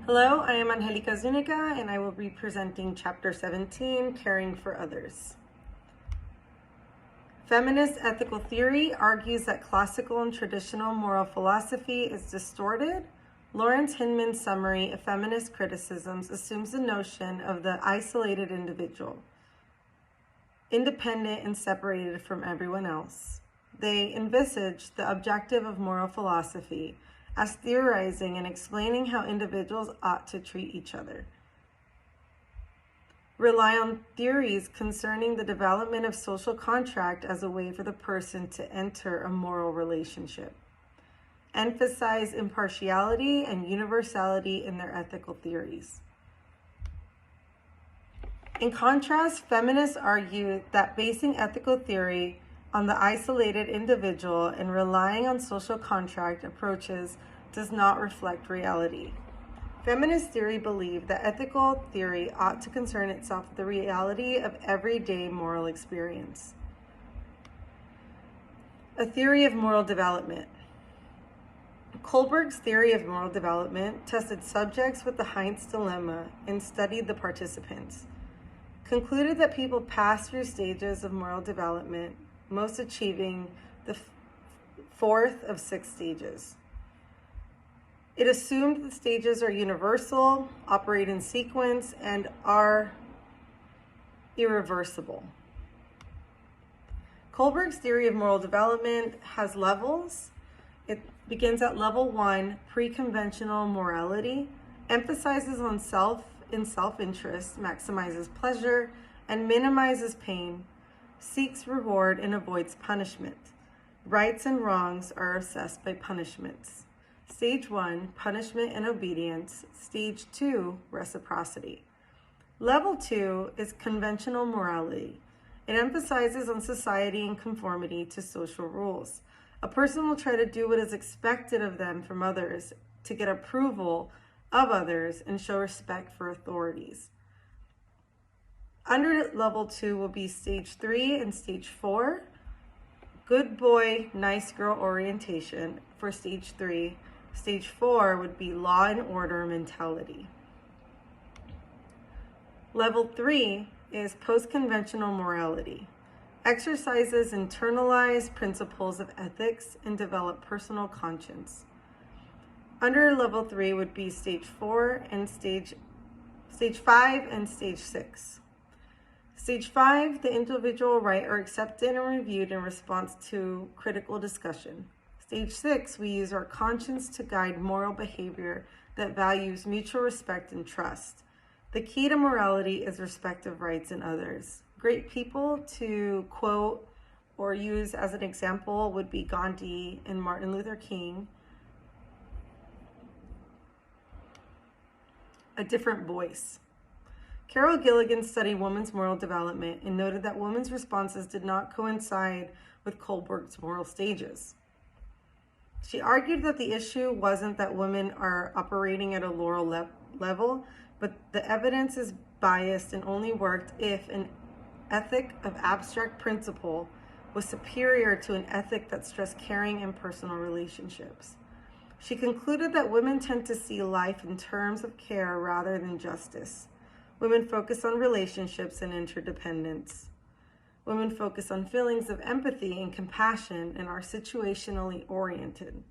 Hello, I am Angelica Zuniga, and I will be presenting Chapter 17, Caring for Others. Feminist ethical theory argues that classical and traditional moral philosophy is distorted. Lawrence Hinman's summary of feminist criticisms assumes the notion of the isolated individual, independent and separated from everyone else. They envisage the objective of moral philosophy as theorizing and explaining how individuals ought to treat each other. Rely on theories concerning the development of social contract as a way for the person to enter a moral relationship. Emphasize impartiality and universality in their ethical theories. In contrast, feminists argue that basing ethical theory on the isolated individual and relying on social contract approaches does not reflect reality. Feminist theory believe that ethical theory ought to concern itself with the reality of everyday moral experience. A theory of moral development. Kohlberg's theory of moral development tested subjects with the Heinz dilemma and studied the participants. Concluded that people pass through stages of moral development, most achieving the fourth of 6 stages. It assumed the stages are universal, operate in sequence, and are irreversible. Kohlberg's theory of moral development has levels. It begins at level 1, pre-conventional morality, emphasizes on self-interest, maximizes pleasure, and minimizes pain, seeks reward and avoids punishment. Rights and wrongs are assessed by punishments. Stage 1, punishment and obedience. Stage 2, reciprocity. Level 2 is conventional morality. It emphasizes on society and conformity to social rules. A person will try to do what is expected of them from others to get approval of others and show respect for authorities. Under level 2 will be stage 3 and stage 4. Good boy, nice girl orientation for stage 3. Stage 4 would be law and order mentality. Level 3 is post-conventional morality. Exercises internalized principles of ethics and develop personal conscience. Under level 3 would be stage 4 and stage 5 and stage 6. Stage 5, the individual right are accepted and reviewed in response to critical discussion. Stage 6, we use our conscience to guide moral behavior that values mutual respect and trust. The key to morality is respect of rights in others. Great people to quote or use as an example would be Gandhi and Martin Luther King. A different voice. Carol Gilligan studied women's moral development and noted that women's responses did not coincide with Kohlberg's moral stages. She argued that the issue wasn't that women are operating at a lower level, but the evidence is biased and only worked if an ethic of abstract principle was superior to an ethic that stressed caring and personal relationships. She concluded that women tend to see life in terms of care rather than justice. Women focus on relationships and interdependence. Women focus on feelings of empathy and compassion and are situationally oriented.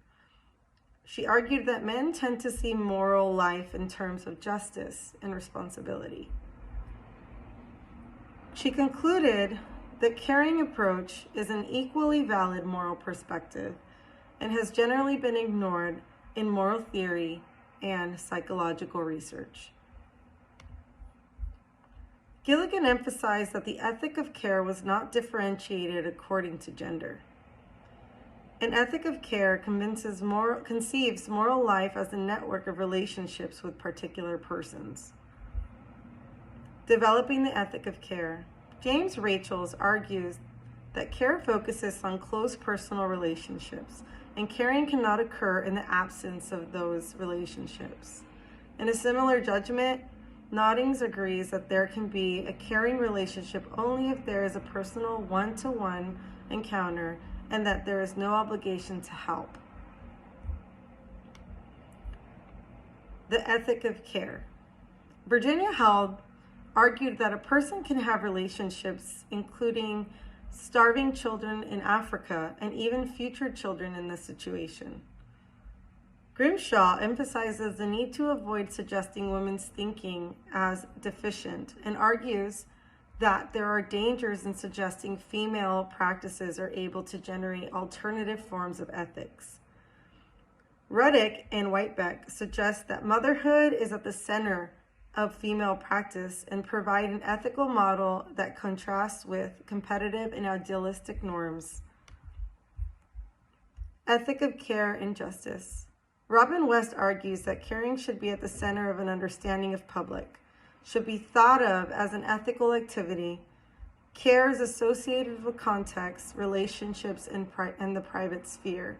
She argued that men tend to see moral life in terms of justice and responsibility. She concluded that caring approach is an equally valid moral perspective and has generally been ignored in moral theory and psychological research. Gilligan emphasized that the ethic of care was not differentiated according to gender. An ethic of care conceives moral life as a network of relationships with particular persons. Developing the ethic of care. James Rachels argues that care focuses on close personal relationships, and caring cannot occur in the absence of those relationships. In a similar judgment, Noddings agrees that there can be a caring relationship only if there is a personal one-to-one encounter and that there is no obligation to help. the ethic of care. Virginia Held argued that a person can have relationships including starving children in Africa and even future children in this situation. Grimshaw emphasizes the need to avoid suggesting women's thinking as deficient and argues that there are dangers in suggesting female practices are able to generate alternative forms of ethics. Ruddick and Whitebeck suggest that motherhood is at the center of female practice and provide an ethical model that contrasts with competitive and idealistic norms. Ethic of care and justice. Robin West argues that caring should be at the center of an understanding of public, should be thought of as an ethical activity. Care is associated with context, relationships, and the private sphere.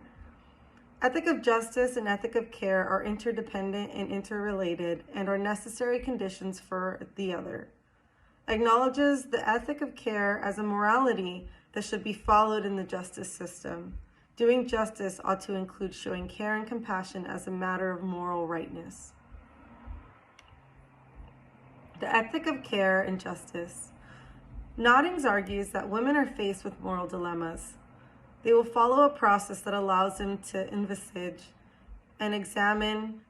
Ethic of justice and ethic of care are interdependent and interrelated and are necessary conditions for the other. Acknowledges the ethic of care as a morality that should be followed in the justice system. Doing justice ought to include showing care and compassion as a matter of moral rightness. The ethic of care and justice. Noddings argues that women are faced with moral dilemmas. They will follow a process that allows them to envisage and examine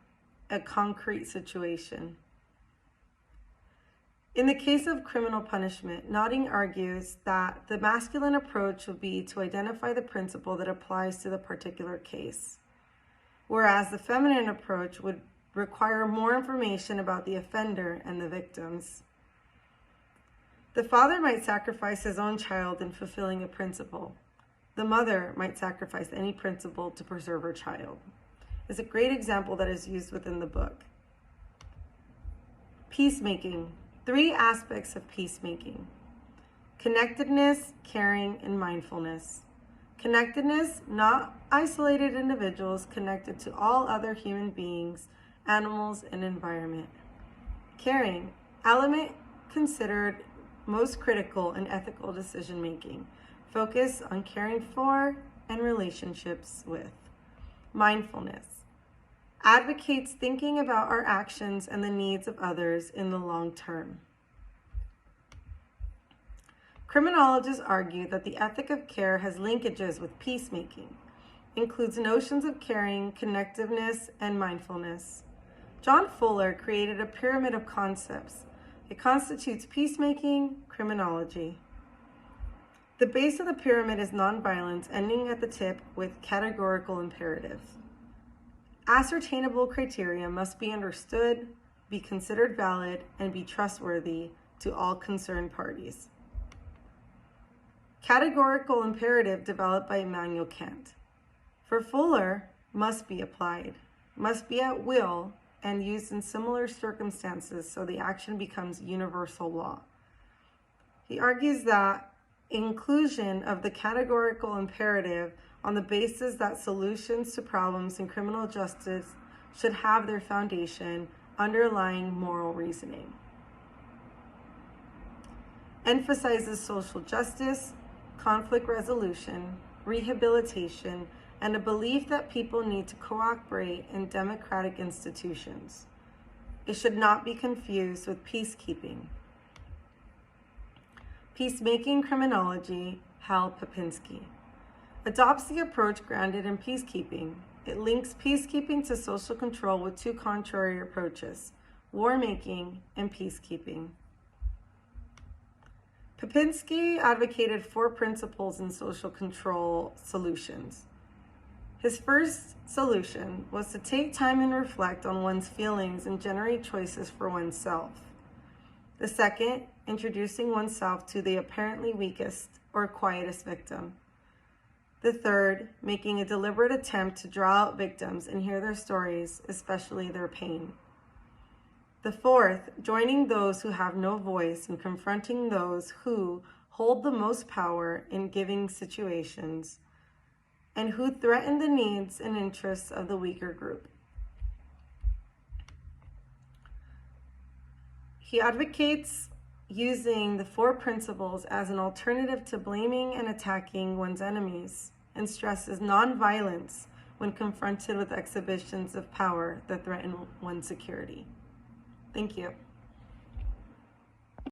a concrete situation. In the case of criminal punishment, Nodding argues that the masculine approach would be to identify the principle that applies to the particular case, whereas the feminine approach would require more information about the offender and the victims. The father might sacrifice his own child in fulfilling a principle. The mother might sacrifice any principle to preserve her child. It's a great example that is used within the book. Peacemaking. 3 aspects of peacemaking: connectedness, caring, and mindfulness. Connectedness, not isolated individuals, connected to all other human beings, animals, and environment. Caring, element considered most critical in ethical decision making. Focus on caring for and relationships with. Mindfulness, advocates thinking about our actions and the needs of others in the long term. Criminologists argue that the ethic of care has linkages with peacemaking, includes notions of caring, connectiveness, and mindfulness. John Fuller created a pyramid of concepts. It constitutes peacemaking, criminology. The base of the pyramid is nonviolence, ending at the tip with categorical imperative. Ascertainable criteria must be understood, be considered valid, and be trustworthy to all concerned parties. Categorical imperative developed by Immanuel Kant. For Fuller, must be applied, must be at will, and used in similar circumstances so the action becomes universal law. He argues that inclusion of the categorical imperative on the basis that solutions to problems in criminal justice should have their foundation underlying moral reasoning. Emphasizes social justice, conflict resolution, rehabilitation, and a belief that people need to cooperate in democratic institutions. It should not be confused with peacekeeping. Peacemaking criminology, Hal Papinski. Adopts the approach grounded in peacekeeping. It links peacekeeping to social control with 2 contrary approaches, war-making and peacekeeping. Papinski advocated 4 principles in social control solutions. His first solution was to take time and reflect on one's feelings and generate choices for oneself. The second, introducing oneself to the apparently weakest or quietest victim. The third, making a deliberate attempt to draw out victims and hear their stories, especially their pain. The fourth, joining those who have no voice and confronting those who hold the most power in giving situations and who threaten the needs and interests of the weaker group. He advocates using the 4 principles as an alternative to blaming and attacking one's enemies, and stresses nonviolence when confronted with exhibitions of power that threaten one's security. Thank you.